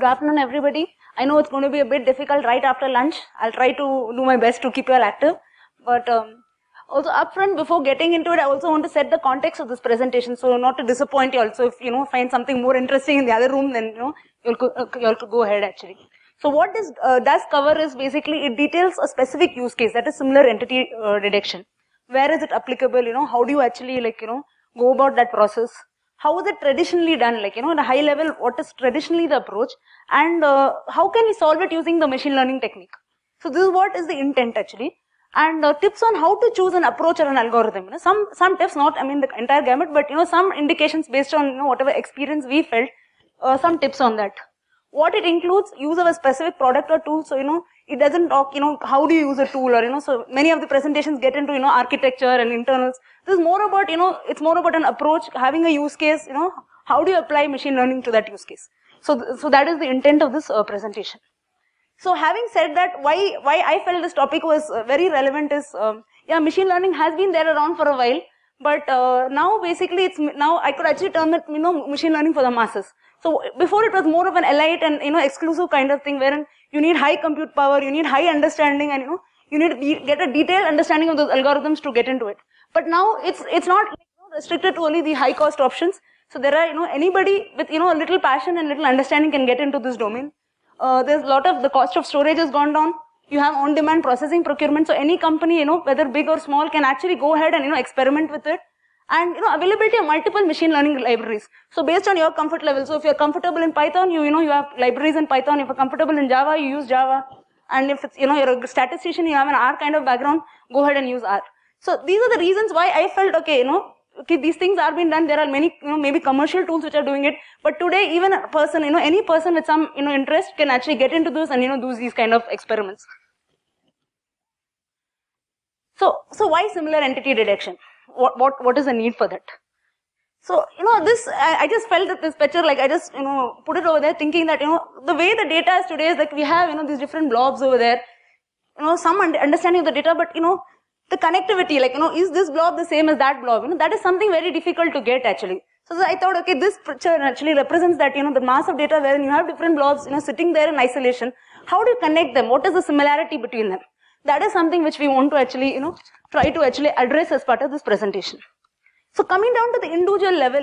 afternoon, everybody. I know it's going to be a bit difficult right after lunch. I'll try to do my best to keep you all active. But also upfront, before getting into it, I also want to set the context of this presentation, so not to disappoint you also. If you find something more interesting in the other room, then you could go ahead actually. So what this does cover is basically it details a specific use case, that is similar entity detection. Where is it applicable? How do you actually go about that process? How is it traditionally done? At a high level, what is traditionally the approach, and how can we solve it using the machine learning technique? So this is what is the intent actually, and tips on how to choose an approach or an algorithm. Some tips, not the entire gamut, but some indications based on whatever experience we felt. Some tips on that. What it includes: use of a specific product or tool. So it doesn't talk how do you use a tool, or so many of the presentations get into architecture and internals. This is more about it's more about an approach, having a use case. How do you apply machine learning to that use case? So that is the intent of this presentation. So having said that, why I felt this topic was very relevant is machine learning has been there around for a while, but now basically now I could actually term it machine learning for the masses. So before it was more of an elite and exclusive kind of thing, wherein you need high compute power, you need high understanding, and you need to get a detailed understanding of those algorithms to get into it. But now it's not restricted to only the high cost options. So there are anybody with a little passion and little understanding can get into this domain. There's a lot of the cost of storage has gone down. You have on-demand processing procurement. So any company whether big or small can actually go ahead and experiment with it. And availability of multiple machine learning libraries. So based on your comfort level. So if you're comfortable in Python, you have libraries in Python. If you're comfortable in Java, you use Java. And if it's you're a statistician, you have an R kind of background, go ahead and use R. So these are the reasons why I felt okay, these things are being done. There are many maybe commercial tools which are doing it. But today even a person, any person with some interest can actually get into this and do these kind of experiments. So why similar entity detection? What is the need for that? So, this, I just felt that this picture, I just, put it over there thinking that, the way the data is today is we have, these different blobs over there, some understanding of the data, but, the connectivity, is this blob the same as that blob? That is something very difficult to get actually. So I thought, okay, this picture actually represents that, the mass of data wherein you have different blobs, sitting there in isolation. How do you connect them? What is the similarity between them? That is something which we want to actually, try to actually address as part of this presentation. So coming down to the individual level,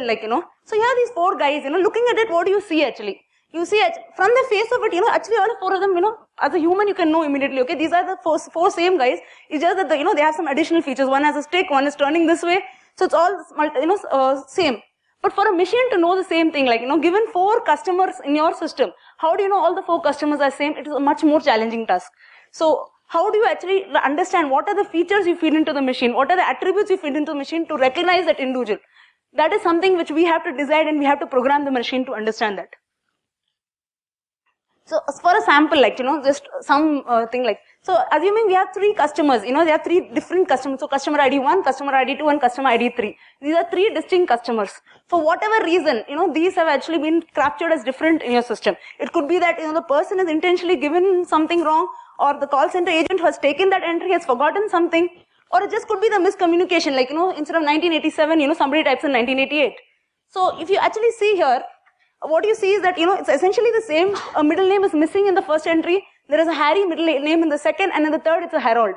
so here are these four guys, looking at it, what do you see actually? You see from the face of it, actually all four of them, as a human you can know immediately, okay, these are the four same guys. It's just that, they have some additional features. One has a stick, one is turning this way. So it's all, same. But for a machine to know the same thing, given 4 customers in your system, how do you know all the 4 customers are same? It is a much more challenging task. So how do you actually understand what are the features you feed into the machine? What are the attributes you feed into the machine to recognize that individual? That is something which we have to decide, and we have to program the machine to understand that. So for a sample, just some thing so assuming we have 3 customers, there are 3 different customers. So customer ID 1, customer ID 2, and customer ID 3. These are 3 distinct customers. For whatever reason, these have actually been captured as different in your system. It could be that, the person is intentionally given something wrong, or the call center agent has taken that entry, has forgotten something, or it just could be the miscommunication, instead of 1987, somebody types in 1988. So if you actually see here, what you see is that, it's essentially the same. A middle name is missing in the first entry. There is a Harry middle name in the second, and in the third it's a Harold.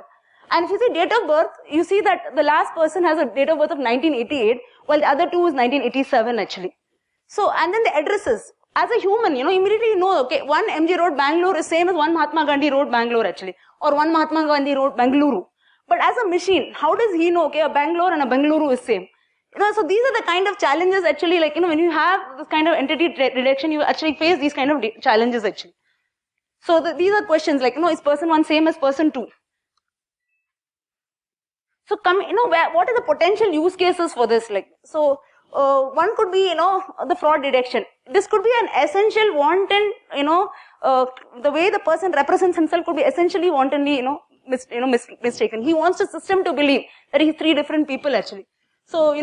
And if you see date of birth, you see that the last person has a date of birth of 1988, while the other 2 is 1987 actually. So, and then the addresses. As a human, immediately you know, okay, 1 MG Road, Bangalore is same as 1 Mahatma Gandhi Road, Bangalore actually. Or 1 Mahatma Gandhi Road, Bengaluru. But as a machine, how does he know, okay, a Bangalore and a Bengaluru is same? So these are the kind of challenges actually, when you have this kind of entity detection, you actually face these kind of challenges actually. So these are questions is person 1 same as person 2? So what are the potential use cases for this? So one could be, the fraud detection. This could be an essential wanton, the way the person represents himself could be essentially wantonly, mistaken. He wants the system to believe that he's 3 different people actually. So,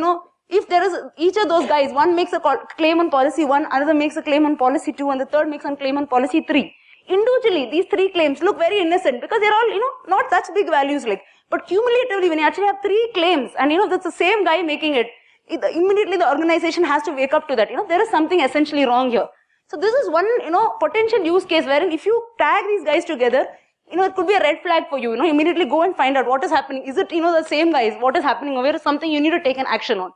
if there is each of those guys, one makes a claim on policy 1, another makes a claim on policy 2, and the third makes a claim on policy 3. Individually, these 3 claims look very innocent because they're all, not such big values but cumulatively when you actually have 3 claims and, that's the same guy making it, immediately the organization has to wake up to that, there is something essentially wrong here. So this is one, potential use case wherein if you tag these guys together, it could be a red flag for you, immediately go and find out what is happening. Is it, the same guys? What is happening over here? Something you need to take an action on.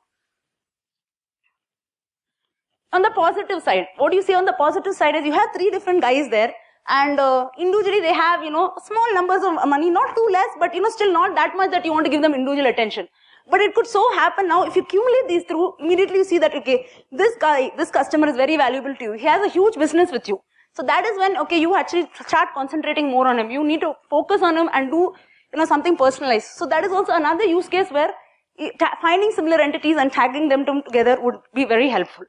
On the positive side, what you see on the positive side is you have 3 different guys there, and individually they have, small numbers of money, not too less, but still not that much that you want to give them individual attention. But it could so happen now, if you accumulate these through, immediately you see that, okay, this guy, this customer is very valuable to you. He has a huge business with you. So that is when, okay, you actually start concentrating more on him. You need to focus on him and do, something personalized. So that is also another use case where finding similar entities and tagging them together would be very helpful.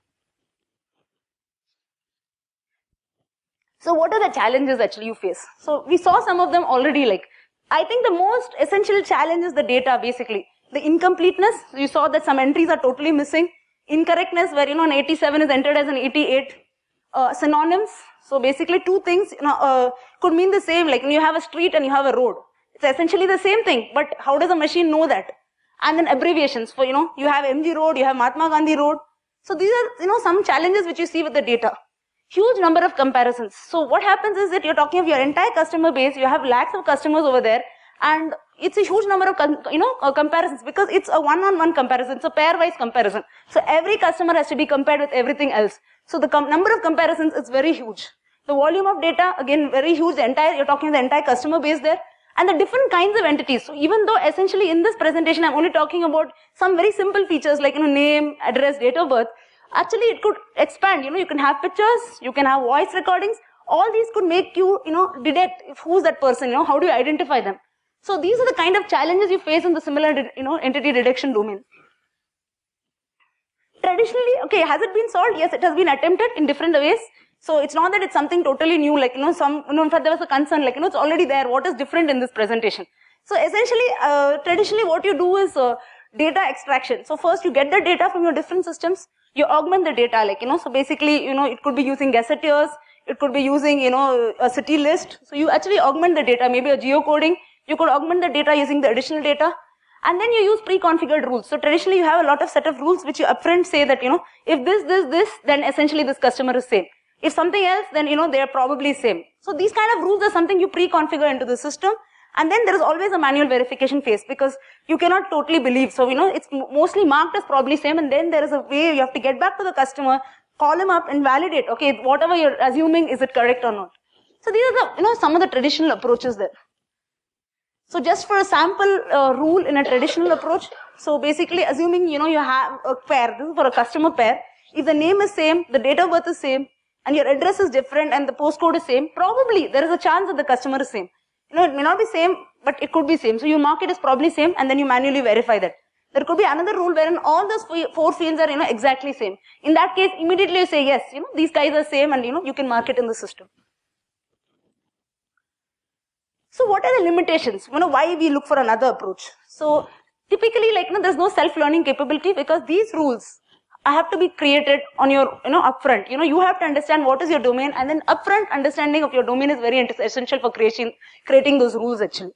So what are the challenges actually you face? So we saw some of them already, I think the most essential challenge is the data basically. The incompleteness, you saw that some entries are totally missing. Incorrectness, where, an 87 is entered as an 88. Synonyms, so basically 2 things, could mean the same, like you have a street and you have a road. It's essentially the same thing, but how does a machine know that? And then abbreviations, for, you have MG Road, you have Mahatma Gandhi Road. So these are, some challenges which you see with the data. Huge number of comparisons. So what happens is that you're talking of your entire customer base, you have lakhs of customers over there, and it's a huge number of, comparisons, because it's a one-on-one comparison, it's a pairwise comparison. So every customer has to be compared with everything else. So the number of comparisons is very huge. The volume of data, again, very huge. You're talking the entire customer base there. And the different kinds of entities. So even though essentially in this presentation, I'm only talking about some very simple features like, name, address, date of birth. Actually, it could expand. You can have pictures, you can have voice recordings. All these could make you, detect who's that person, how do you identify them? So these are the kind of challenges you face in the similar, entity detection domain. Traditionally, okay, has it been solved? Yes, it has been attempted in different ways. So it's not that it's something totally new, like, in fact there was a concern, like, it's already there. What is different in this presentation? So essentially, traditionally what you do is data extraction. So first you get the data from your different systems, you augment the data, like, so basically, it could be using gazetteers, it could be using, a city list. So you actually augment the data, maybe a geocoding. You could augment the data using the additional data. And then you use pre-configured rules. So traditionally you have a lot of set of rules which you upfront say that, if this, then essentially this customer is same. If something else, then, they are probably same. So these kind of rules are something you pre-configure into the system. And then there is always a manual verification phase because you cannot totally believe. So, it's mostly marked as probably same, and then there is a way you have to get back to the customer, call him up and validate, okay, whatever you're assuming, is it correct or not? So these are the, some of the traditional approaches there. So just for a sample rule in a traditional approach, so basically assuming, you have a pair, this is for a customer pair, if the name is same, the date of birth is same, and your address is different and the postcode is same, probably there is a chance that the customer is same. It may not be same, but it could be same. So you mark it as probably same and then you manually verify that. There could be another rule wherein all those 4 fields are, exactly same. In that case, immediately you say, yes, these guys are same and, you can mark it in the system. So what are the limitations? Why we look for another approach? So typically, there's no self-learning capability because these rules have to be created on your, upfront. You have to understand what is your domain, and then upfront understanding of your domain is very essential for creating those rules actually.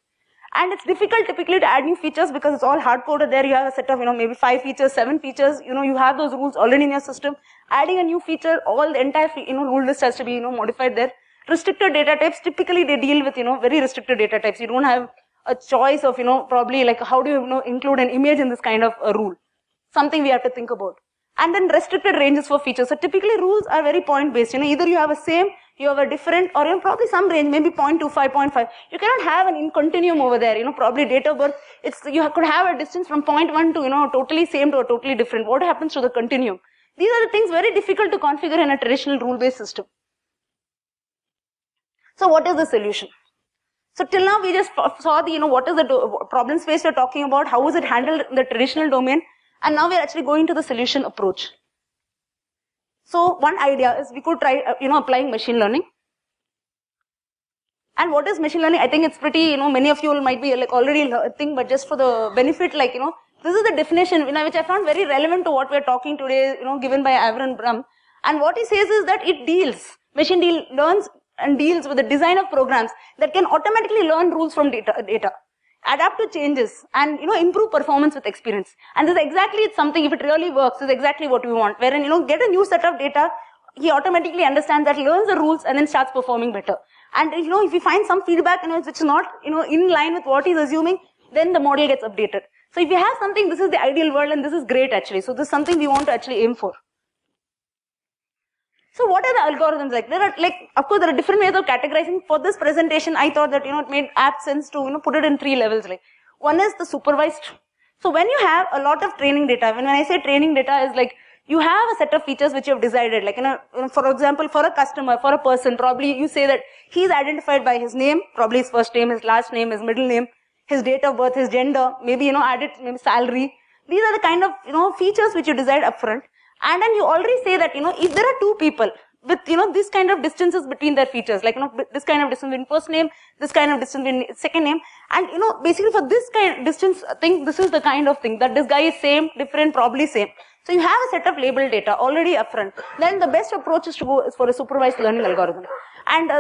And it's difficult typically to add new features because it's all hard-coded there. You have a set of, maybe 5 features, 7 features, you have those rules already in your system. Adding a new feature, all the entire, rule list has to be, modified there. Restricted data types, typically they deal with, very restricted data types. You don't have a choice of, probably like how do you, include an image in this kind of a rule. Something we have to think about. And then restricted ranges for features. So typically rules are very point based. Either you have a same, you have a different, or probably some range, maybe 0.25, 0.5. You cannot have an in continuum over there. Probably date of birth. You could have a distance from 0.1 to, totally same to a totally different. What happens to the continuum? These are the things very difficult to configure in a traditional rule-based system. So what is the solution? So till now we just saw the, what is the problem space we're talking about, how is it handled in the traditional domain, and now we're actually going to the solution approach. So one idea is we could try, applying machine learning. And what is machine learning? I think it's pretty, many of you might be already think, but just for the benefit, this is the definition, which I found very relevant to what we're talking today, given by Avron Brum. And what he says is that machine learns and deals with the design of programs that can automatically learn rules from data, adapt to changes, and improve performance with experience. And this exactly, it's something, if it really works, is exactly what we want. Wherein get a new set of data, he automatically understands that, learns the rules, and then starts performing better. And if you find some feedback, which is not, in line with what he's assuming, then the model gets updated. So if you have something, this is the ideal world, and this is great actually. So this is something we want to actually aim for. So what are the algorithms like? There are of course, there are different ways of categorizing. For this presentation, I thought that, it made apt sense to, put it in 3 levels. One is the supervised. So when you have a lot of training data, when I say training data is you have a set of features which you have decided, for example, for a customer, for a person, probably you say that he's identified by his name, probably his first name, his last name, his middle name, his date of birth, his gender, maybe, added maybe salary. These are the kind of, features which you decide upfront. And then you already say that, if there are 2 people with, this kind of distances between their features, this kind of distance between first name, this kind of distance between second name, and, basically for this kind of distance thing, this is the kind of thing that this guy is same, different, probably same. So you have a set of label data already upfront. Then the best approach is to go for a supervised learning algorithm. And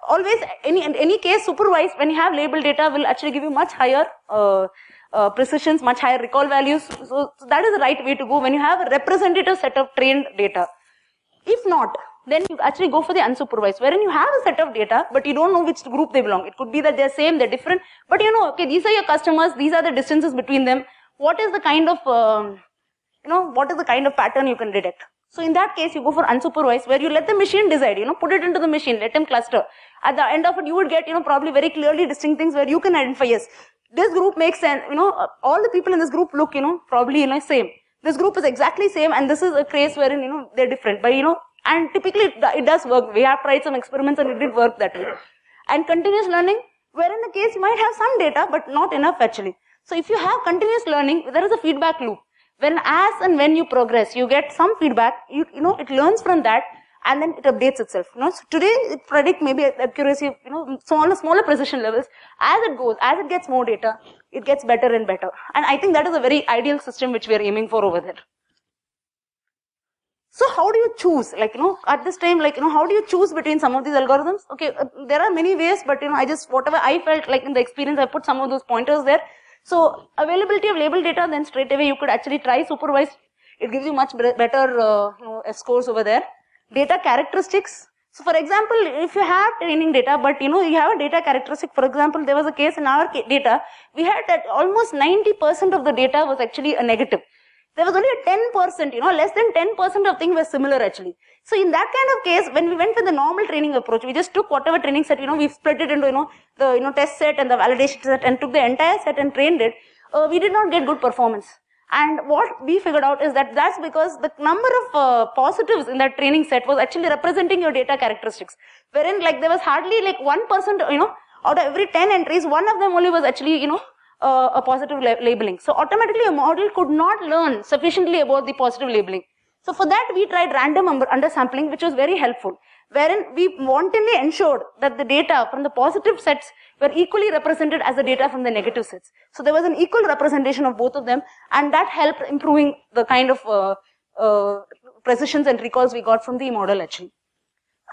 always, in any case, supervised, when you have label data, will actually give you much higher precisions, much higher recall values. So that is the right way to go when you have a representative set of trained data. If not, then you actually go for the unsupervised, wherein you have a set of data, but you don't know which group they belong. It could be that they're same, they're different, but okay, these are your customers, these are the distances between them. What is the kind of, what is the kind of pattern you can detect? So in that case, you go for unsupervised, where you let the machine decide, put it into the machine, let him cluster. At the end of it, you would get, probably very clearly distinct things where you can identify, yes, this group makes sense, all the people in this group look, probably, same. This group is exactly same, and this is a case wherein, they're different. But, and typically it does work. We have tried some experiments and it did work that way. And continuous learning, wherein the case you might have some data, but not enough actually. So if you have continuous learning, there is a feedback loop. As and when you progress, you get some feedback, it learns from that, and then it updates itself. So today it predicts maybe accuracy of, smaller precision levels. As it goes, as it gets more data, it gets better and better. And I think that is a very ideal system which we are aiming for over there. So how do you choose? At this time, how do you choose between some of these algorithms? Okay, there are many ways, but whatever I felt in the experience, I put some of those pointers there. So availability of label data, then straight away you could actually try supervised. It gives you much better scores over there. Data characteristics. So for example, if you have training data, but you have a data characteristic, for example, there was a case in our data, we had that almost 90% of the data was actually a negative. There was only a 10%, less than 10% of things were similar actually. So in that kind of case, when we went with the normal training approach, we just took whatever training set, we split it into, the, test set and the validation set and took the entire set and trained it, we did not get good performance. And what we figured out is that that's because the number of positives in that training set was actually representing your data characteristics. Wherein there was hardly 1%, out of every 10 entries, one of them only was actually, a positive labeling. So automatically a model could not learn sufficiently about the positive labeling. So for that we tried random undersampling, which was very helpful, wherein we wantonly ensured that the data from the positive sets were equally represented as the data from the negative sets. So there was an equal representation of both of them, and that helped improving the kind of precisions and recalls we got from the model actually.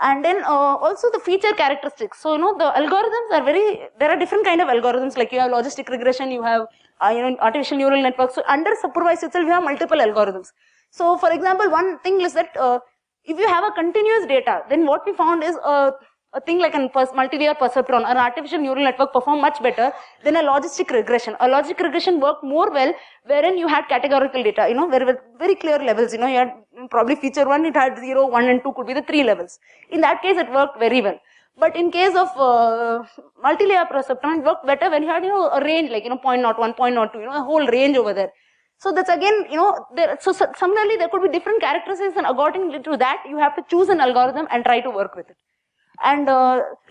And then also the feature characteristics. So the algorithms are there are different kind of algorithms, like you have logistic regression, you have artificial neural networks. So under supervised itself, you have multiple algorithms. So for example, one thing is that if you have a continuous data, then what we found is a thing like a multilayer perceptron, an artificial neural network performed much better than a logistic regression. A logistic regression worked more well wherein you had categorical data, there were very clear levels, you had probably feature 1, it had 0, 1 and 2 could be the 3 levels. In that case, it worked very well. But in case of multilayer perceptron, it worked better when you had, a range like, 0.01, 0.02, a whole range over there. So that's again, so similarly there could be different characteristics, and according to that, you have to choose an algorithm and try to work with it. And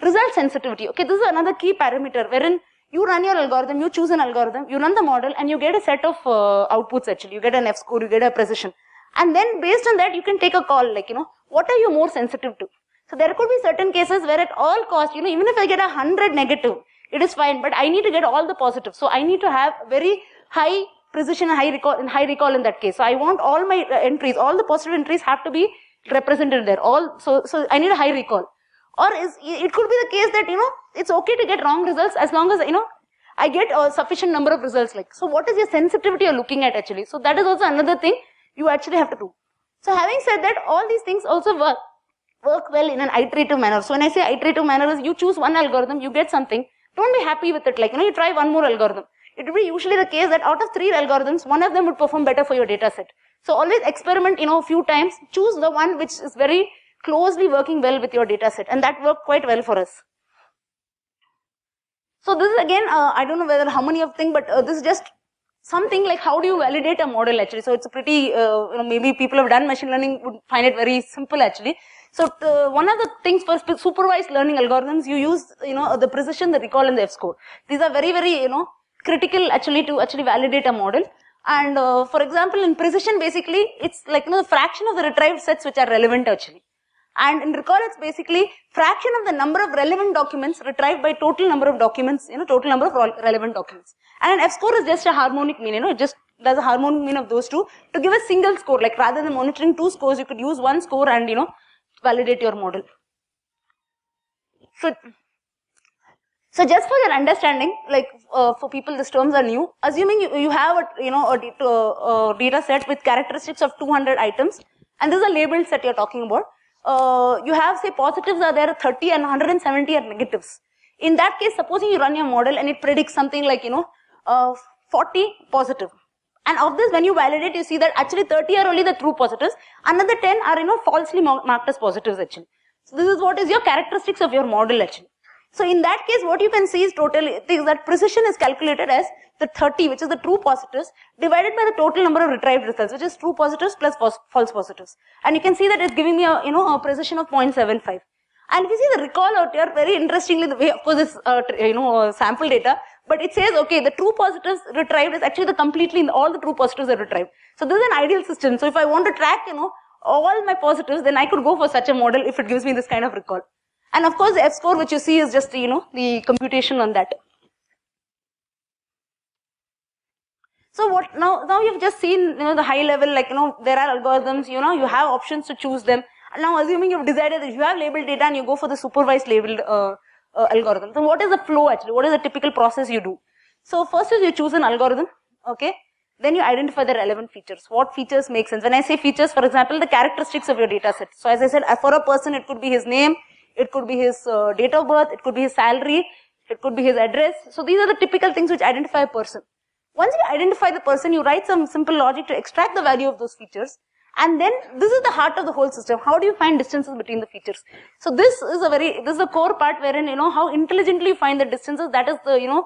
result sensitivity. Okay, this is another key parameter wherein you run your algorithm, you choose an algorithm, you run the model, and you get a set of outputs actually. You get an F score, you get a precision. And then based on that, you can take a call like, what are you more sensitive to? So there could be certain cases where at all costs, even if I get 100 negative, it is fine, but I need to get all the positive. So I need to have very high precision and high recall in that case. So I want all my entries, all the positive entries have to be represented there. So I need a high recall. Or it could be the case that, it's okay to get wrong results as long as, I get a sufficient number of results. So what is your sensitivity you're looking at actually? So that is also another thing you actually have to do. So having said that, all these things also work well in an iterative manner. So when I say iterative manner is you choose one algorithm, you get something, don't be happy with it, like, you try one more algorithm. It will be usually the case that out of 3 algorithms, one of them would perform better for your data set. So always experiment, a few times, choose the one which is very closely working well with your data set, and that worked quite well for us. So this is again, I don't know whether how many of things, but this is just something like how do you validate a model actually. So it's a pretty, maybe people who have done machine learning would find it very simple actually. So one of the things for supervised learning algorithms, you use, the precision, the recall, and the F-score. These are very, very, critical actually to actually validate a model. And for example, in precision, basically, it's like, the fraction of the retrieved sets which are relevant actually. And in recall, it's basically fraction of the number of relevant documents retrieved by total number of documents, total number of relevant documents. And an F-score is just a harmonic mean, it just does a harmonic mean of those two to give a single score. Like rather than monitoring 2 scores, you could use 1 score and, validate your model. So just for your understanding, like for people, these terms are new. Assuming you have a data set with characteristics of 200 items, and this is a labeled set you're talking about. You have, say, positives are there 30 and 170 are negatives. In that case, supposing you run your model and it predicts something like, 40 positive. And of this, when you validate, you see that actually 30 are only the true positives. Another 10 are, falsely marked as positives actually. So this is what is your characteristics of your model actually. So in that case, what you can see is that precision is calculated as the 30, which is the true positives, divided by the total number of retrieved results, which is true positives plus false positives. And you can see that it's giving me a precision of 0.75. And if you see the recall out here, very interestingly, the way, of course, this, sample data, but it says, okay, the true positives retrieved is actually all the true positives are retrieved. So this is an ideal system. So if I want to track, all my positives, then I could go for such a model if it gives me this kind of recall. And of course, the F-score, which you see is just, the computation on that. So what, now you've just seen, the high level, like, there are algorithms, you have options to choose them. And now assuming you've decided that you have labeled data and you go for the supervised labeled algorithm. So what is the flow actually? What is the typical process you do? So first is you choose an algorithm, okay? Then you identify the relevant features. What features make sense? When I say features, for example, the characteristics of your data set. So as I said, for a person, it could be his name, it could be his date of birth, it could be his salary, it could be his address. So these are the typical things which identify a person. Once you identify the person, you write some simple logic to extract the value of those features. And then this is the heart of the whole system. How do you find distances between the features? So this is the core part wherein, how intelligently you find the distances. That is the,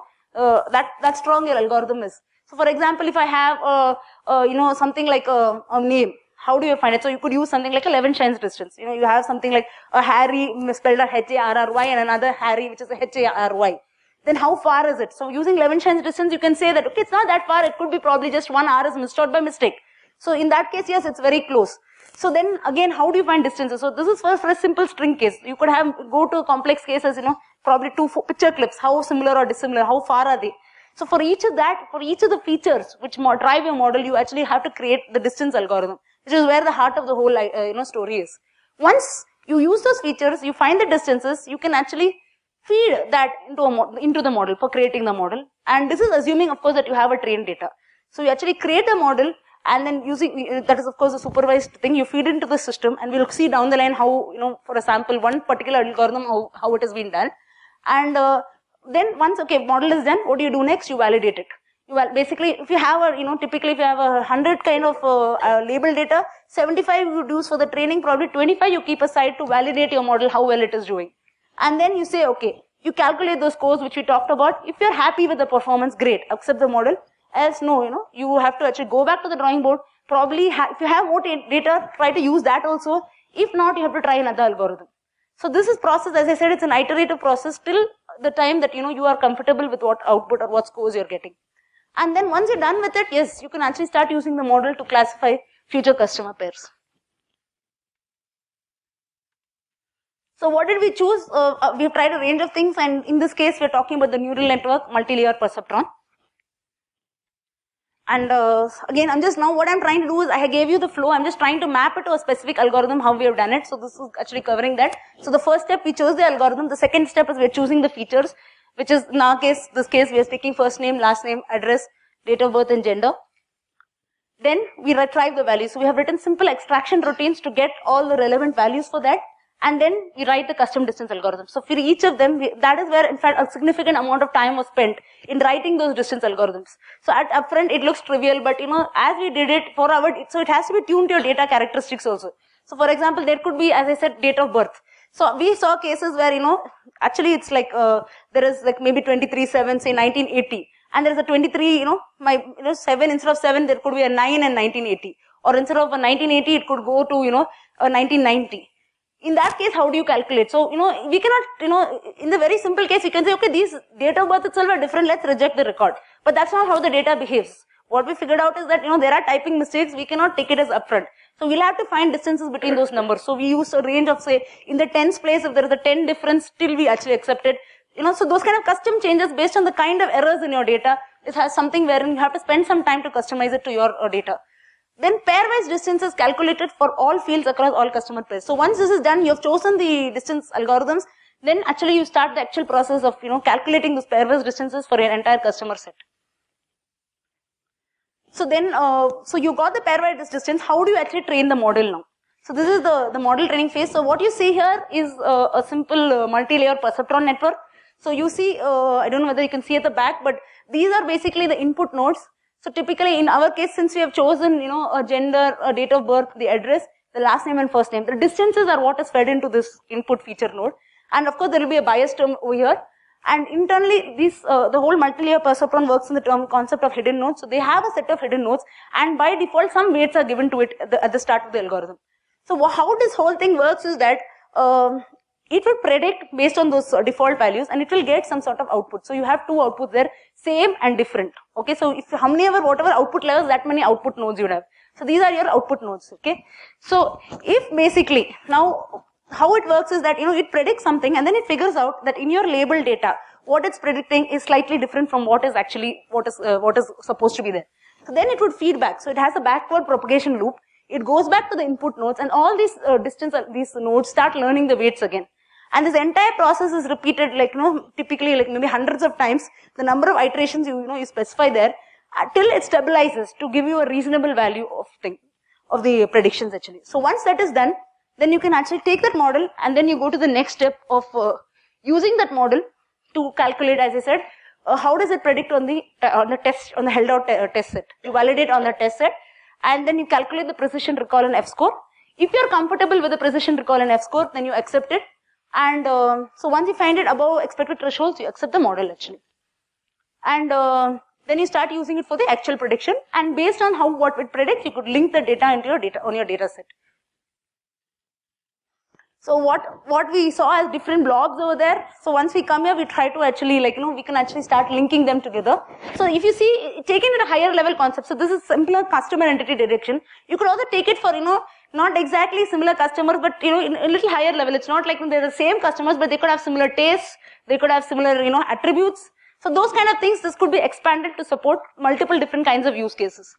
that strong your algorithm is. So for example, if I have, something like a name, how do you find it? So you could use something like a Levenshtein's distance. You have something like a Harry spelled as Harry and another Harry which is a Harry. Then how far is it? So using Levenshtein's distance, you can say that, okay, it's not that far. It could be probably just 1 R is missed out by mistake. So in that case, yes, it's very close. So then again, how do you find distances? So this is for a simple string case. You could go to complex cases, probably 2 picture clips. How similar or dissimilar? How far are they? So for each of the features which drive your model, you actually have to create the distance algorithm, which is where the heart of the whole, story is. Once you use those features, you find the distances, you can actually feed that into the model for creating the model. And this is assuming, of course, that you have a trained data. So you actually create a model, and then using, that is of course a supervised thing, you feed into the system, and we'll see down the line how, for a sample, one particular algorithm, how it has been done. And then once, okay, model is done, what do you do next? You validate it. Basically, if you have typically if you have 100 kind of labeled data, 75 you use for the training, probably 25 you keep aside to validate your model, how well it is doing. And then you say, okay, you calculate those scores which we talked about. If you're happy with the performance, great, accept the model. Else, no, you have to actually go back to the drawing board. Probably, if you have more data, try to use that also. If not, you have to try another algorithm. So this is process, as I said, it's an iterative process till the time that, you are comfortable with what output or what scores you're getting. And then once you're done with it, yes, you can actually start using the model to classify future customer pairs. So what did we choose? We've tried a range of things, and in this case, we're talking about the neural network multi-layer perceptron. And again, what I'm trying to do is, I gave you the flow, I'm just trying to map it to a specific algorithm, how we have done it. So this is actually covering that. So the first step, we chose the algorithm. The second step is we're choosing the features, which is in our case, this case, we are taking first name, last name, address, date of birth and gender. Then we retrieve the values. So we have written simple extraction routines to get all the relevant values for that. And then we write the custom distance algorithm. So for each of them, that is where in fact a significant amount of time was spent in writing those distance algorithms. So at upfront it looks trivial, but as we did it for our, so it has to be tuned to your data characteristics also. So for example, there could be, as I said, date of birth. So we saw cases where, actually it's like, there is like maybe 23/7, say 1980. And there is a 23, 7, instead of 7, there could be a 9 and 1980. Or instead of a 1980, it could go to, a 1990. In that case, how do you calculate? So, we cannot, in the very simple case, you can say, okay, these date of birth itself are different, let's reject the record. But that's not how the data behaves. What we figured out is that, there are typing mistakes, we cannot take it as upfront. So we'll have to find distances between those numbers. So we use a range of, say, in the tens place, if there is a 10 difference, still we actually accept it. So those kind of custom changes based on the kind of errors in your data, it has something wherein you have to spend some time to customize it to your data. Then pairwise distance is calculated for all fields across all customer pairs. So once this is done, you have chosen the distance algorithms, then actually you start the actual process of, calculating those pairwise distances for your entire customer set. So then, so you got the pairwise distance, how do you actually train the model now? So this is the model training phase. So what you see here is a simple multi-layer perceptron network. So you see, I don't know whether you can see at the back, but these are basically the input nodes. So typically in our case, since we have chosen, a gender, a date of birth, the address, the last name and first name, the distances are what is fed into this input feature node. And of course, there will be a bias term over here. And internally, these, the whole multi-layer perceptron works in the concept of hidden nodes. So they have a set of hidden nodes, and by default, some weights are given to it at the start of the algorithm. So how this whole thing works is that, it will predict based on those default values, and it will get some sort of output. So you have two outputs there, same and different. Okay, so if whatever output levels, that many output nodes you have. So these are your output nodes. Okay, so if basically now how it works is that it predicts something, and then it figures out that in your label data, what it's predicting is slightly different from what is actually what is supposed to be there. So then it would feed back. So it has a backward propagation loop. It goes back to the input nodes, and all these these nodes start learning the weights again. And this entire process is repeated like, typically like maybe hundreds of times, the number of iterations you specify there, till it stabilizes to give you a reasonable value of the predictions actually. So once that is done, then you can actually take that model, and then you go to the next step of using that model to calculate, as I said, how does it predict on the held out test set. You validate on the test set, and then you calculate the precision recall and F-score. If you're comfortable with the precision recall and F-score, then you accept it. And so once you find it above expected thresholds, you accept the model actually. And then you start using it for the actual prediction. And based on what it predicts, you could link the data into your data on your data set. So what we saw as different blobs over there. So once we come here, we try to actually we can actually start linking them together. So if you see, taken at a higher level concept, so this is simpler customer entity direction. You could also take it for, not exactly similar customers, but in a little higher level. It's not like they're the same customers, but they could have similar tastes, they could have similar, attributes. So those kind of things, this could be expanded to support multiple different kinds of use cases.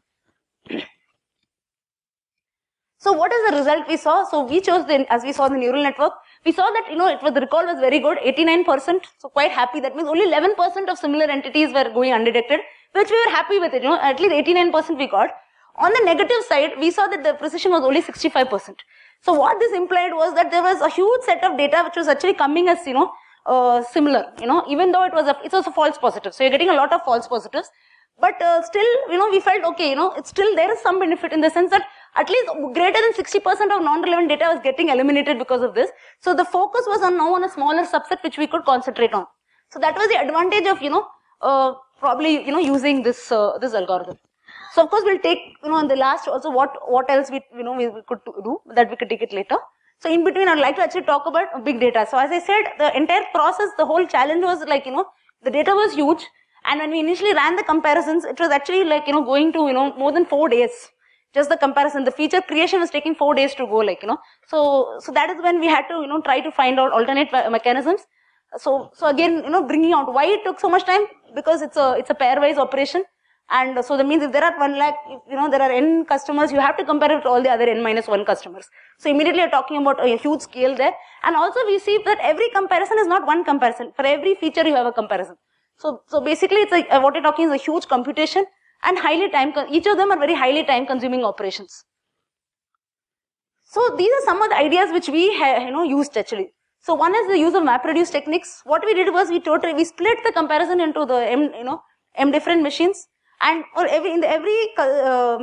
So what is the result we saw? So we chose as we saw the neural network, we saw that, the recall was very good, 89%. So quite happy. That means only 11% of similar entities were going undetected, which we were happy with it, at least 89% we got. On the negative side, we saw that the precision was only 65%. So what this implied was that there was a huge set of data which was actually coming as, similar, even though it was a false positive. So you're getting a lot of false positives. But still, we felt okay, it's still, there is some benefit in the sense that at least greater than 60% of non-relevant data was getting eliminated because of this. So the focus was now on a smaller subset which we could concentrate on. So that was the advantage of, probably, using this algorithm. So of course we'll take, in the last also what else we could do, that we could take it later. So in between, I'd like to actually talk about big data. So as I said, the entire process, the whole challenge was like, the data was huge. And when we initially ran the comparisons, it was actually like, going to, more than 4 days. Just the comparison, the feature creation was taking 4 days to go, So that is when we had to, try to find out alternate mechanisms. So again, bringing out why it took so much time, because it's a pairwise operation. And so that means if there are 1 lakh, there are n customers, you have to compare it to all the other n-1 customers. So immediately you're talking about a huge scale there. And also we see that every comparison is not one comparison. For every feature you have a comparison. So basically it's like, what you're talking is a huge computation. and each of them are very highly time consuming operations. So these are some of the ideas which we used actually. So one is the use of MapReduce techniques. What we did was we split the comparison into the m different machines, and in every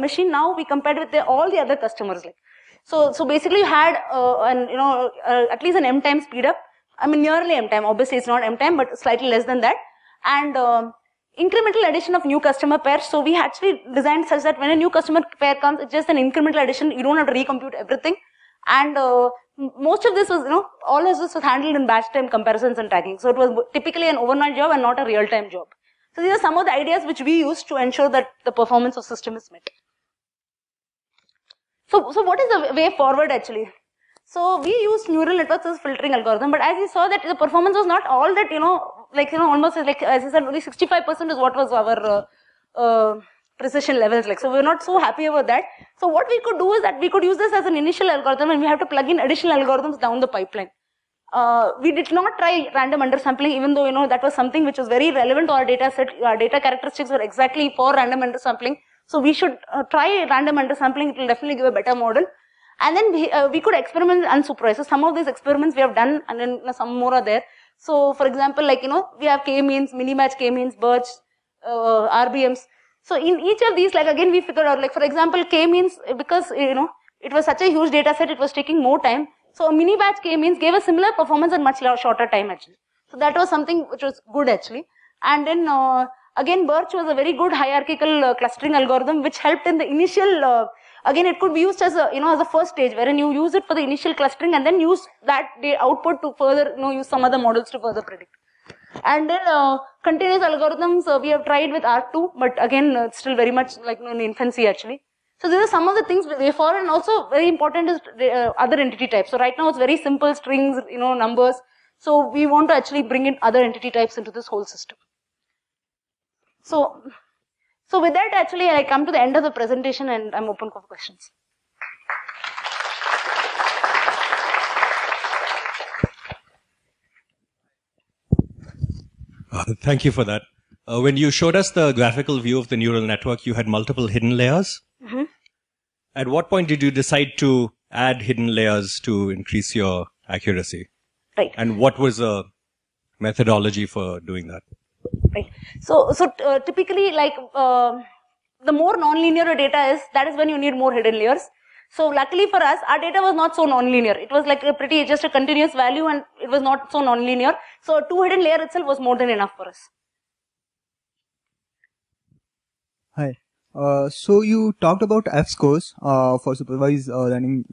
machine now we compared with all the other customers. Like so basically you had at least an m time speed up. I mean nearly m time. Obviously it's not m time, but slightly less than that. And incremental addition of new customer pairs. So we actually designed such that when a new customer pair comes, it's just an incremental addition. You don't have to recompute everything. And most of this was, all of this was handled in batch time comparisons and tagging. So it was typically an overnight job and not a real time job. So these are some of the ideas which we use to ensure that the performance of system is met. So what is the way forward actually? So we used neural networks as filtering algorithm, but as you saw that the performance was not all that, almost like, as I said, only 65% is what was our precision levels like. So we were not so happy about that. So what we could do is that we could use this as an initial algorithm, and we have to plug in additional algorithms down the pipeline. We did not try random undersampling, even though, that was something which was very relevant to our data set. Our data characteristics were exactly for random undersampling. So we should try random undersampling. It will definitely give a better model. And then we could experiment with unsupervised. So some of these experiments we have done, and then some more are there. So for example, we have k-means, mini-match k-means, Birch, RBMs. So in each of these, again, we figured out, for example, k-means, because, it was such a huge data set, it was taking more time. So a mini-batch k-means gave a similar performance in much shorter time actually. So that was something which was good actually. And then, again, Birch was a very good hierarchical clustering algorithm, which helped in the initial, again, it could be used as as a first stage, wherein you use it for the initial clustering and then use that output to further, use some other models to further predict. And then continuous algorithms we have tried with R2, but again it's still very much in infancy actually. So these are some of the things way forward, and also very important is other entity types. So right now it's very simple strings, numbers. So we want to actually bring in other entity types into this whole system. So with that actually I come to the end of the presentation and I'm open for questions. Thank you for that. When you showed us the graphical view of the neural network, you had multiple hidden layers. Mm-hmm. At what point did you decide to add hidden layers to increase your accuracy? Right. And what was the methodology for doing that? Right. So typically, the more nonlinear your data is, that is when you need more hidden layers. So luckily for us, our data was not so nonlinear. It was just a continuous value, and it was not so nonlinear. So 2 hidden layer itself was more than enough for us. Hi. So you talked about F-scores for supervised learning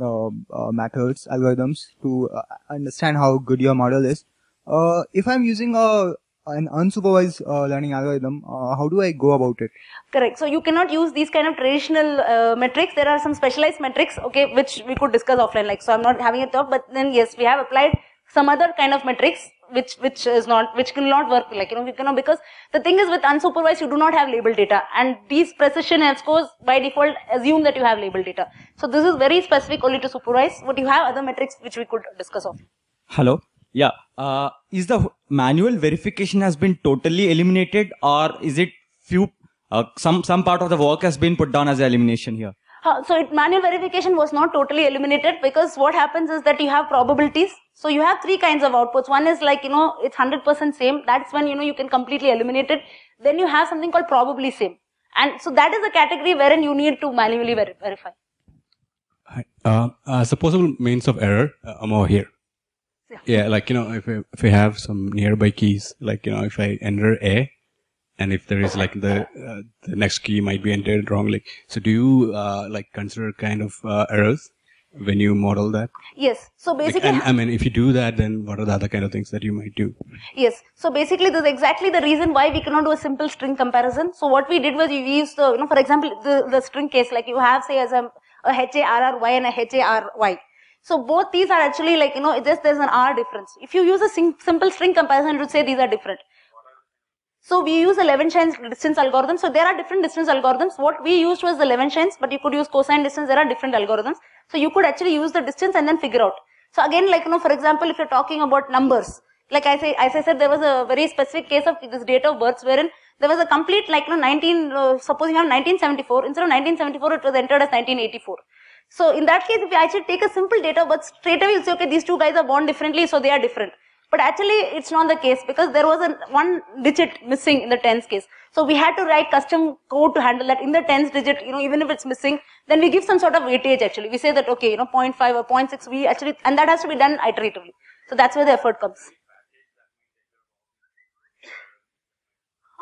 methods, algorithms to understand how good your model is. If I'm using an unsupervised learning algorithm, how do I go about it? Correct. So you cannot use these kind of traditional metrics. There are some specialized metrics, okay, which we could discuss offline. So I'm not having a talk, but then yes, we have applied some other kind of metrics which cannot work because the thing is with unsupervised you do not have labeled data, and these precision F scores by default assume that you have labeled data. So this is very specific only to supervised, but you have other metrics which we could discuss offline. Hello. Yeah. Is the manual verification has been totally eliminated, or is it some part of the work has been put down as elimination here? So manual verification was not totally eliminated, because what happens is that you have probabilities. So you have 3 kinds of outputs. One is it's 100% same. That's when you can completely eliminate it. Then you have something called probably same. And so that is a category wherein you need to manually verify. Hi. Supposable means of error, I'm over here. Yeah, if we have some nearby keys, if I enter A, and if there is the next key might be entered wrongly. So do you consider kind of errors when you model that? Yes. So basically, if you do that, then what are the other kind of things that you might do? Yes. So basically, this is exactly the reason why we cannot do a simple string comparison. So what we did was we used for example, the string case, you have say as a HARRY and a HARY. So both these are actually just there's an R difference. If you use a simple string comparison, it would say these are different. So we use a Levenshtein distance algorithm. So there are different distance algorithms. What we used was the Levenshteins, but you could use cosine distance. There are different algorithms. So you could actually use the distance and then figure out. So again, for example, if you're talking about numbers, Like as I said, there was a very specific case of this date of births wherein there was a complete, like, suppose you have 1974, instead of 1974, it was entered as 1984. So in that case, if you actually take a simple date of birth, straight away you'll say, okay, these two guys are born differently, so they are different. But actually, it's not the case because there was one digit missing in the tens case. So we had to write custom code to handle that in the tens digit, even if it's missing, then we give some sort of weightage actually. We say that, okay, 0.5 or 0.6, we actually, and that has to be done iteratively. So that's where the effort comes.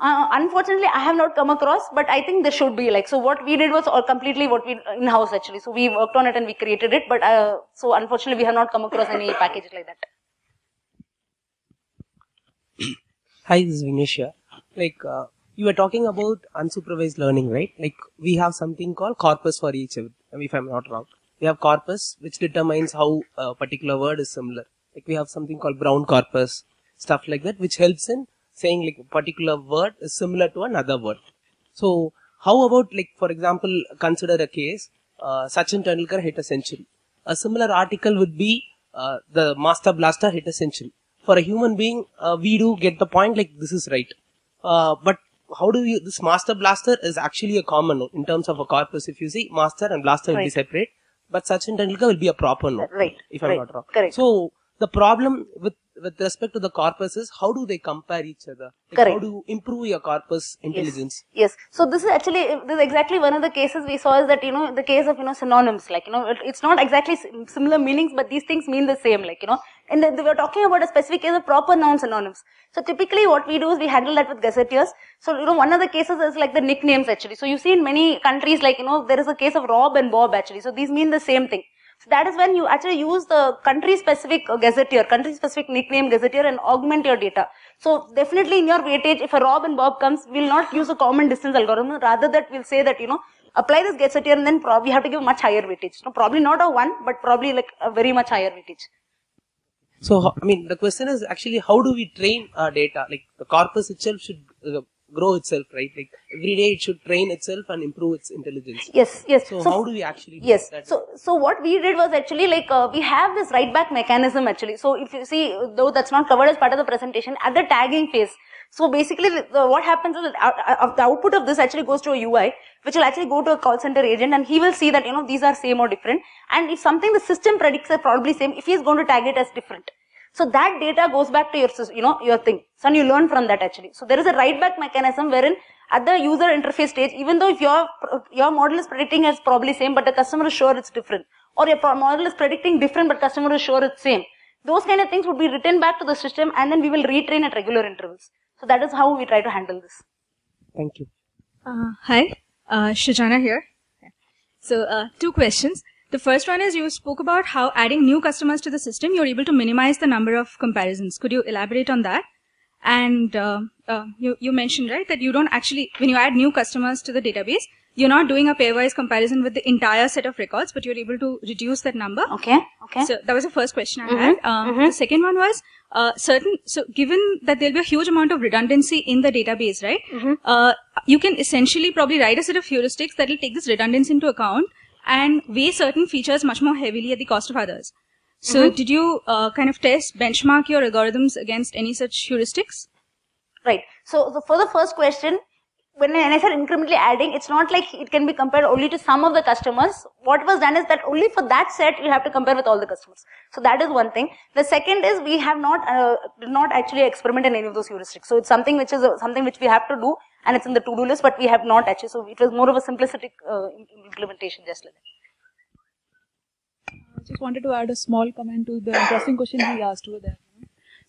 Unfortunately, I have not come across, but I think there should be, like, so what we did was all completely what we in-house actually. So we worked on it and we created it, but so unfortunately we have not come across any package like that. Hi, this is Vinesh here. You were talking about unsupervised learning, right? Like, we have something called corpus for each, if I'm not wrong. We have corpus, which determines how a particular word is similar. Like, we have something called brown corpus, stuff like that, which helps in saying, like, a particular word is similar to another word. So, how about, like, for example, consider a case, Sachin Tendulkar hit a century. A similar article would be, the Master Blaster hit a century. For a human being, we do get the point, like, this is right. But how do you, this Master Blaster is actually a common node in terms of a corpus. If you see, Master and Blaster will be separate, but Sachin Tendulkar will be a proper node. Right. If I'm not wrong. Correct. So, the problem with respect to the corpus is, how do they compare each other? Like, Correct. how do you improve your corpus intelligence? Yes. So this is exactly one of the cases we saw is that, the case of, synonyms, like, it's not exactly similar meanings, but these things mean the same, like, and we were talking about a specific case of proper noun synonyms. So typically what we do is we handle that with gazetteers. So, one of the cases is like the nicknames actually. So you see in many countries, like, there is a case of Rob and Bob actually. So these mean the same thing. So that is when you actually use the country-specific gazetteer, country-specific nickname gazetteer and augment your data. So definitely in your weightage, if a Rob and Bob comes, we'll not use a common distance algorithm. Rather that we'll say that, apply this gazetteer and then probably have to give much higher weightage. So probably not a 1, but probably like a very much higher weightage. So, the question is actually, how do we train our data? Like, the corpus itself should grow itself, right? Like, every day it should train itself and improve its intelligence. Yes. So how do we actually do that? So what we did was actually, like, we have this write back mechanism actually. So if you see, though that's not covered as part of the presentation, at the tagging phase. So basically, what happens is that the output of this actually goes to a UI, which will actually go to a call center agent, and he will see that, these are same or different. And if something the system predicts are probably same, if he is going to tag it as different. So that data goes back to your, your thing. So and you learn from that actually. So there is a write back mechanism wherein at the user interface stage, even though if your model is predicting as probably same, but the customer is sure it's different, or your model is predicting different, but customer is sure it's same. Those kind of things would be written back to the system, and then we will retrain at regular intervals. So that is how we try to handle this. Thank you. Hi, Shajana here. So, 2 questions. The first one is, you spoke about how adding new customers to the system, you're able to minimize the number of comparisons. Could you elaborate on that? And you mentioned, right, that you don't actually, when you add new customers to the database, you're not doing a pairwise comparison with the entire set of records, but you're able to reduce that number. Okay. So that was the first question I had. The second one was, so given that there'll be a huge amount of redundancy in the database, right? You can essentially probably write a set of heuristics that will take this redundancy into account and weigh certain features much more heavily at the cost of others. So did you kind of benchmark your algorithms against any such heuristics? Right. So for the first question, when I said incrementally adding, it's not like it can be compared only to some of the customers. What was done is that only for that set, you have to compare with all the customers. So that is one thing. The second is we have did not actually experiment in any of those heuristics. So it's something which is something which we have to do, and it's in the to-do list, but we have not actually. So it was more of a simplistic implementation, just like that. I just wanted to add a small comment to the interesting question he asked over there.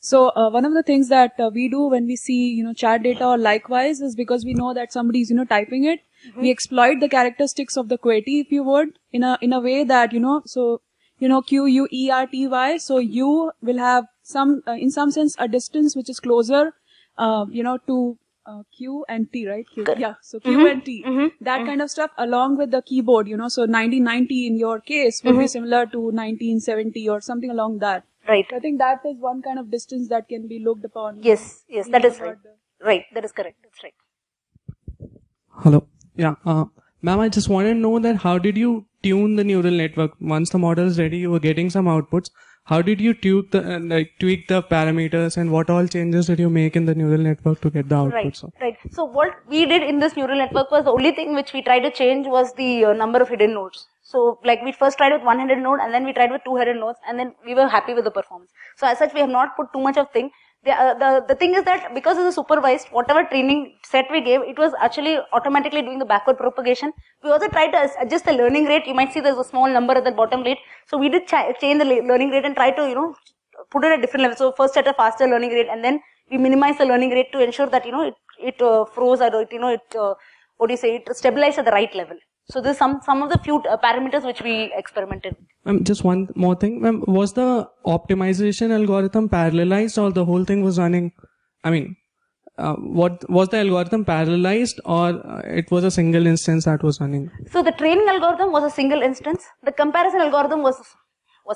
So one of the things that we do when we see, chat data or likewise is because we know that somebody is, typing it. We exploit the characteristics of the QWERTY, if you would, in a way that, so, QUERTY. So you will have in some sense, a distance which is closer, to Q and T, right? Q. Yeah. So Q and T, that kind of stuff along with the keyboard, so 1990 in your case would be similar to 1970 or something along that. Right. I think that is one kind of distance that can be looked upon. Yes, that is right. Right, that is correct. That's right. Hello. Yeah. Ma'am, I just want to know that how did you tune the neural network? Once the model is ready, you were getting some outputs. how did you tweak the parameters, and what all changes did you make in the neural network to get the outputs? Right. So what we did in this neural network was the only thing which we tried to change was the number of hidden nodes. So like we first tried with one hidden node, and then we tried with two hidden nodes, and then we were happy with the performance. So as such, we have not put too much of thing. The thing is that because of the supervised, whatever training set we gave, it was actually automatically doing the backward propagation. We also tried to adjust the learning rate. You might see there's a small number at the bottom rate. So we did change the learning rate and try to, put it at different levels. So first at a faster learning rate, and then we minimize the learning rate to ensure that, it froze, or it stabilized at the right level. So this is some of the few parameters which we experimented with. Just one more thing. Was the optimization algorithm parallelized, or the whole thing was running? What was the algorithm parallelized, or it was a single instance that was running? So the training algorithm was a single instance. The comparison algorithm was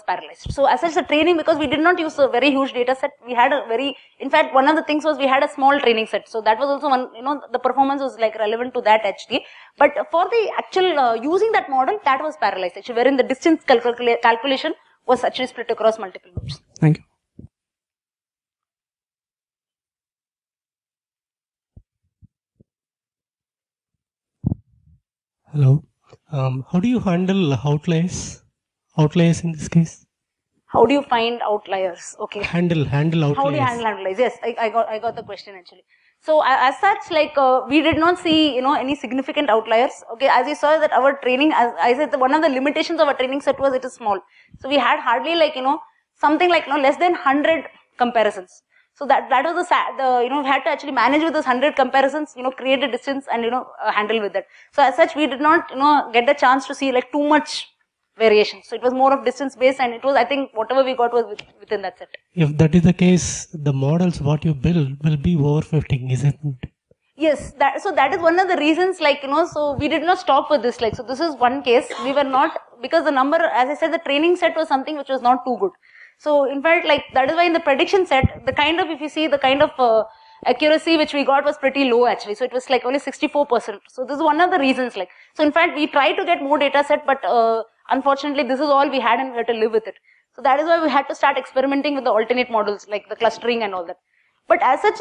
parallelized. So as such, the training, because we did not use a very huge data set, we had in fact, one of the things was we had a small training set. So that was also one, the performance was like relevant to that actually. But for the actual using that model, that was parallelized actually, wherein the distance calculation was actually split across multiple nodes. Thank you. Hello. How do you handle outliers? Outliers in this case? How do you find outliers? Okay. Handle outliers. How do you handle outliers? Yes, I got the question actually. So as such, we did not see, any significant outliers. Okay, as you saw that our training, as I said, one of the limitations of our training set was it is small. So we had hardly something like less than 100 comparisons. So that was we had to actually manage with those 100 comparisons, create a distance and, handle with that. So as such, we did not, get the chance to see too much variation. So it was more of distance based, and it was, I think, whatever we got was within that set. If that is the case, the models what you build will be overfitting, isn't it? Yes, so that is one of the reasons, so we did not stop with this, so this is one case, we were not, because the number, as I said, the training set was something which was not too good. So in fact, that is why in the prediction set, if you see the kind of accuracy which we got was pretty low actually. So it was only 64%. So this is one of the reasons, so in fact, we tried to get more data set, but unfortunately, this is all we had and we had to live with it. So that is why we had to start experimenting with the alternate models, like the clustering and all that. But as such,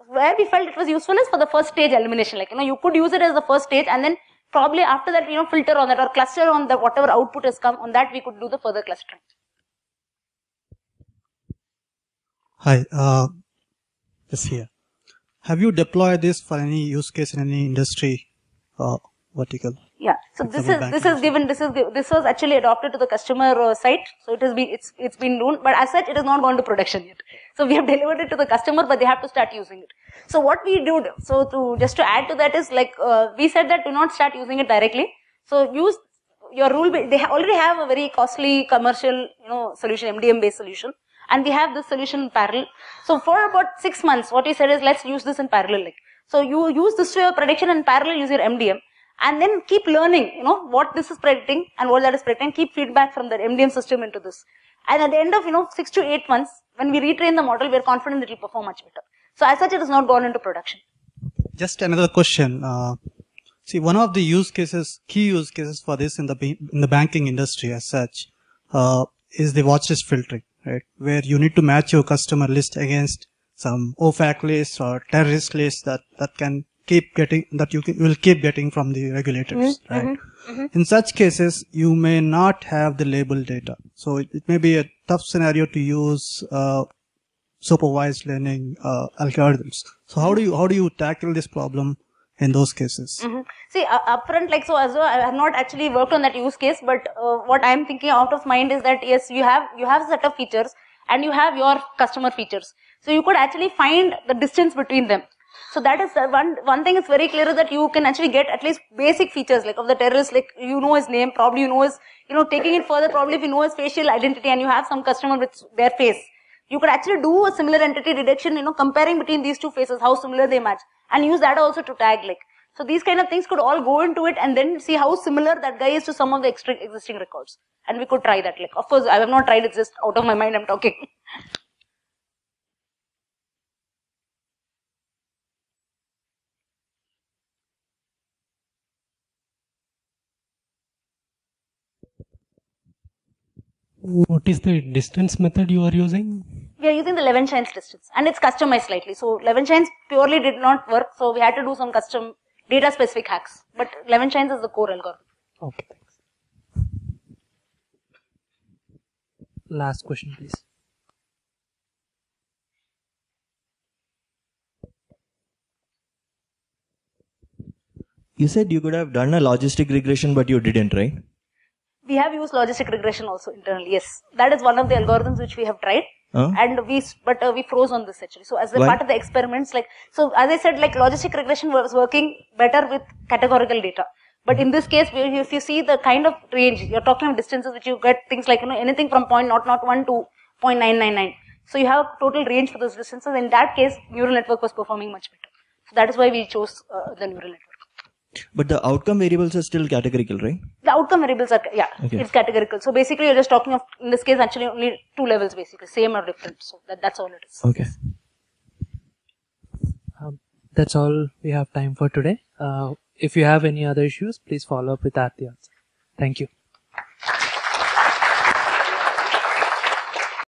where we felt it was useful is for the first stage elimination. You could use it as the first stage, and then probably after that, filter on that or cluster on the whatever output has come, on that we could do the further clustering. Hi, this here. Have you deployed this for any use case in any industry vertical? Yeah. So this was actually adopted to the customer site. So it's been done, but as such, it has not gone to production yet. So we have delivered it to the customer, but they have to start using it. So what we do, just to add to that is we said that do not start using it directly. So use your rule. They already have a very costly commercial, solution, MDM based solution. And we have this solution in parallel. So for about 6 months, what we said is let's use this in parallel. So you use this to your prediction and parallel use your MDM. And then keep learning, what this is predicting and what that is predicting. Keep feedback from the MDM system into this. And at the end of, 6 to 8 months, when we retrain the model, we are confident it will perform much better. So as such, it has not gone into production. Just another question. See, one of the key use cases for this in the banking industry as such, is the watchlist filtering, right? Where you need to match your customer list against some OFAC list or terrorist list that you will keep getting from the regulators, right? Mm-hmm. Mm-hmm. In such cases, you may not have the label data. So it may be a tough scenario to use supervised learning algorithms. So how do you tackle this problem in those cases? Mm-hmm. See, upfront, so as well, I have not actually worked on that use case, but what I am thinking out of mind is that yes, you have a set of features and you have your customer features. So you could actually find the distance between them. So that is one thing is very clear is that you can actually get at least basic features of the terrorist, his name, probably his, taking it further, probably if you know his facial identity and you have some customer with their face, you could actually do a similar entity detection, comparing between these two faces, how similar they match, and use that also to tag So these kind of things could all go into it and then see how similar that guy is to some of the existing records. And we could try that. Of course, I have not tried it, just out of my mind I'm talking. What is the distance method you are using? We are using the Levenshine's distance, and it's customized slightly. So Levenshine's purely did not work, so we had to do some custom data specific hacks. But Levenshine's is the core algorithm. Okay, thanks. Last question, please. You said you could have done a logistic regression, but you didn't, right? We have used logistic regression also internally. Yes, that is one of the algorithms which we have tried, and we froze on this actually. So as a Why? part of the experiments, so as I said, logistic regression was working better with categorical data. But in this case, if you see the kind of range, you're talking of distances which you get things like anything from 0.001 to 0.999. So you have a total range for those distances. In that case, neural network was performing much better. So that is why we chose the neural network. But the outcome variables are still categorical, right? The outcome variables are, Okay. It's categorical. So basically you're just talking of, in this case, actually only two levels basically, same or different. So that's all it is. Okay. That's all we have time for today. If you have any other issues, please follow up with Arthi. Thank you.